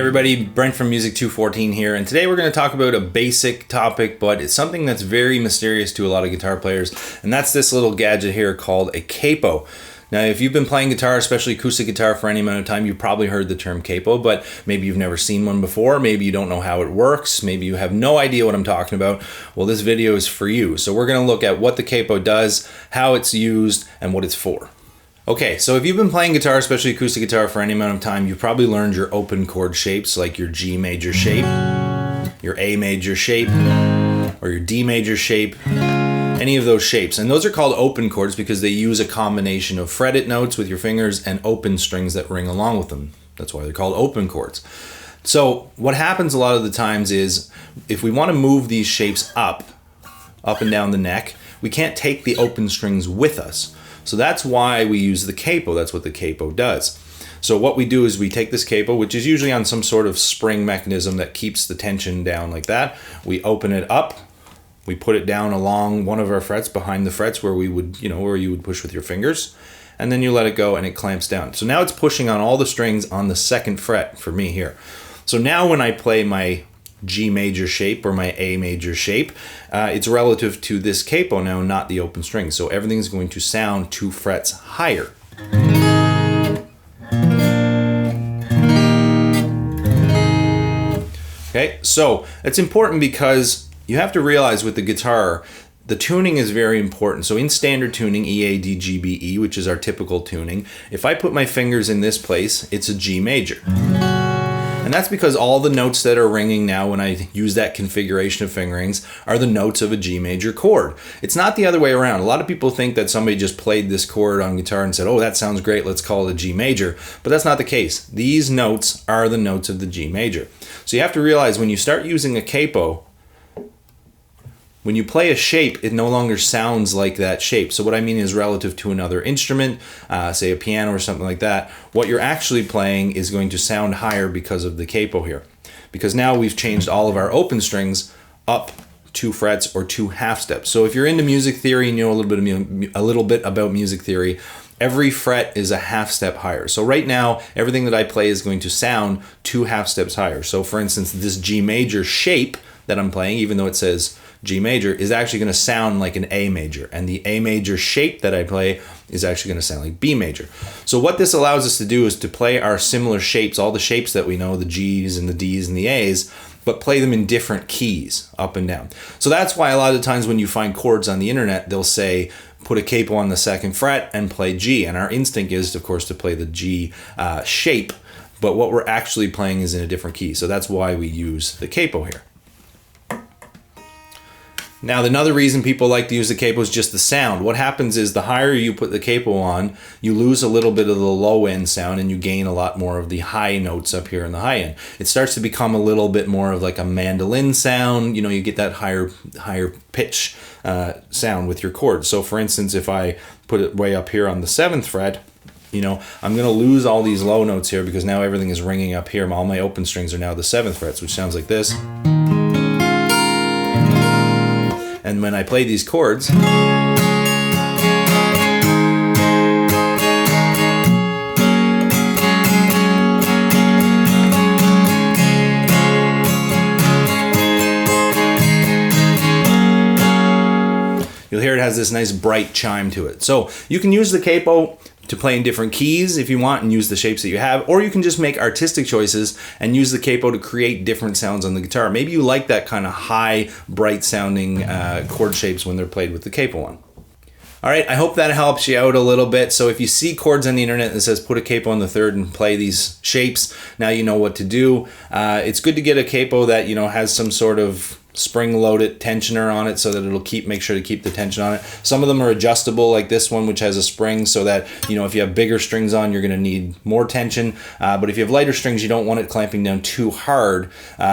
everybody, Brent from Music214 here, and today we're going to talk about a basic topic, but it's something that's very mysterious to a lot of guitar players, and that's this little gadget here called a capo. Now, if you've been playing guitar, especially acoustic guitar, for any amount of time, you've probably heard the term capo, but maybe you've never seen one before, maybe you don't know how it works, maybe you have no idea what I'm talking about. Well, this video is for you. So we're going to look at what the capo does, how it's used, and what it's for. Okay, so if you've been playing guitar, especially acoustic guitar, for any amount of time, you've probably learned your open chord shapes, like your G major shape, your A major shape, or your D major shape, any of those shapes. And those are called open chords because they use a combination of fretted notes with your fingers and open strings that ring along with them. That's why they're called open chords. So what happens a lot of the times is, if we want to move these shapes up and down the neck, we can't take the open strings with us. So that's why we use the capo. That's what the capo does. So what we do is we take this capo, which is usually on some sort of spring mechanism that keeps the tension down like that. We open it up, we put it down along one of our frets, behind the frets where we would, where you would push with your fingers, and then you let it go and it clamps down. So now it's pushing on all the strings on the second fret for me here. So now when I play my G major shape or my A major shape, it's relative to this capo now, not the open string. So everything's going to sound 2 frets higher. Okay, so it's important because you have to realize with the guitar, the tuning is very important. So in standard tuning, E, A, D, G, B, E, which is our typical tuning, if I put my fingers in this place, it's a G major. And that's because all the notes that are ringing now when I use that configuration of fingerings are the notes of a G major chord. It's not the other way around. A lot of people think that somebody just played this chord on guitar and said, oh, that sounds great, let's call it a G major. But that's not the case. These notes are the notes of the G major. So you have to realize when you start using a capo, when you play a shape, it no longer sounds like that shape. So what I mean is relative to another instrument, say a piano or something like that, what you're actually playing is going to sound higher because of the capo here. Because now we've changed all of our open strings up 2 frets or 2 half steps. So if you're into music theory and you know a little bit about music theory, every fret is a half step higher. So right now, everything that I play is going to sound 2 half steps higher. So for instance, this G major shape that I'm playing, even though it says G major, is actually going to sound like an A major, and the A major shape that I play is actually going to sound like B major. So what this allows us to do is to play our similar shapes, all the shapes that we know, the G's and the D's and the A's, but play them in different keys, up and down. So that's why a lot of the times when you find chords on the internet, they'll say, put a capo on the 2nd fret and play G. And our instinct is, of course, to play the G shape, but what we're actually playing is in a different key. So that's why we use the capo here. Now, another reason people like to use the capo is just the sound. What happens is the higher you put the capo on, you lose a little bit of the low end sound and you gain a lot more of the high notes up here in the high end. It starts to become a little bit more of like a mandolin sound. You get that higher pitch sound with your chords. So for instance, if I put it way up here on the 7th fret, I'm going to lose all these low notes here because now everything is ringing up here. All my open strings are now the 7th frets, which sounds like this. And when I play these chords, you'll hear it has this nice bright chime to it. So you can use the capo to play in different keys if you want and use the shapes that you have, or you can just make artistic choices and use the capo to create different sounds on the guitar. Maybe you like that kind of high, bright sounding chord shapes when they're played with the capo on. All right, I hope that helps you out a little bit. So if you see chords on the internet that says put a capo on the 3rd and play these shapes, now you know what to do. It's good to get a capo that has some sort of spring-loaded tensioner on it so that it'll make sure to keep the tension on it. Some of them are adjustable, like this one, which has a spring, so that if you have bigger strings on, you're going to need more tension. But if you have lighter strings, you don't want it clamping down too hard,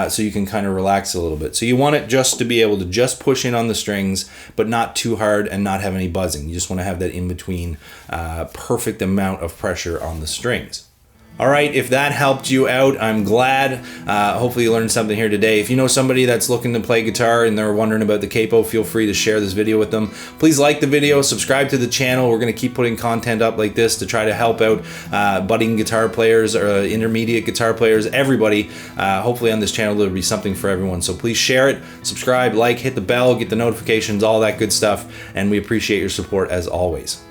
so you can kind of relax a little bit. So you want it just to be able to just push in on the strings, but not too hard and not have any buzzing. You just want to have that in between perfect amount of pressure on the strings. All right, if that helped you out, I'm glad. Hopefully you learned something here today. If you know somebody that's looking to play guitar and they're wondering about the Capo, feel free to share this video with them. Please like the video, subscribe to the channel. We're going to keep putting content up like this to try to help out budding guitar players or intermediate guitar players, everybody. Hopefully on this channel there'll be something for everyone. So please share it, subscribe, like, hit the bell, get the notifications, all that good stuff. And we appreciate your support as always.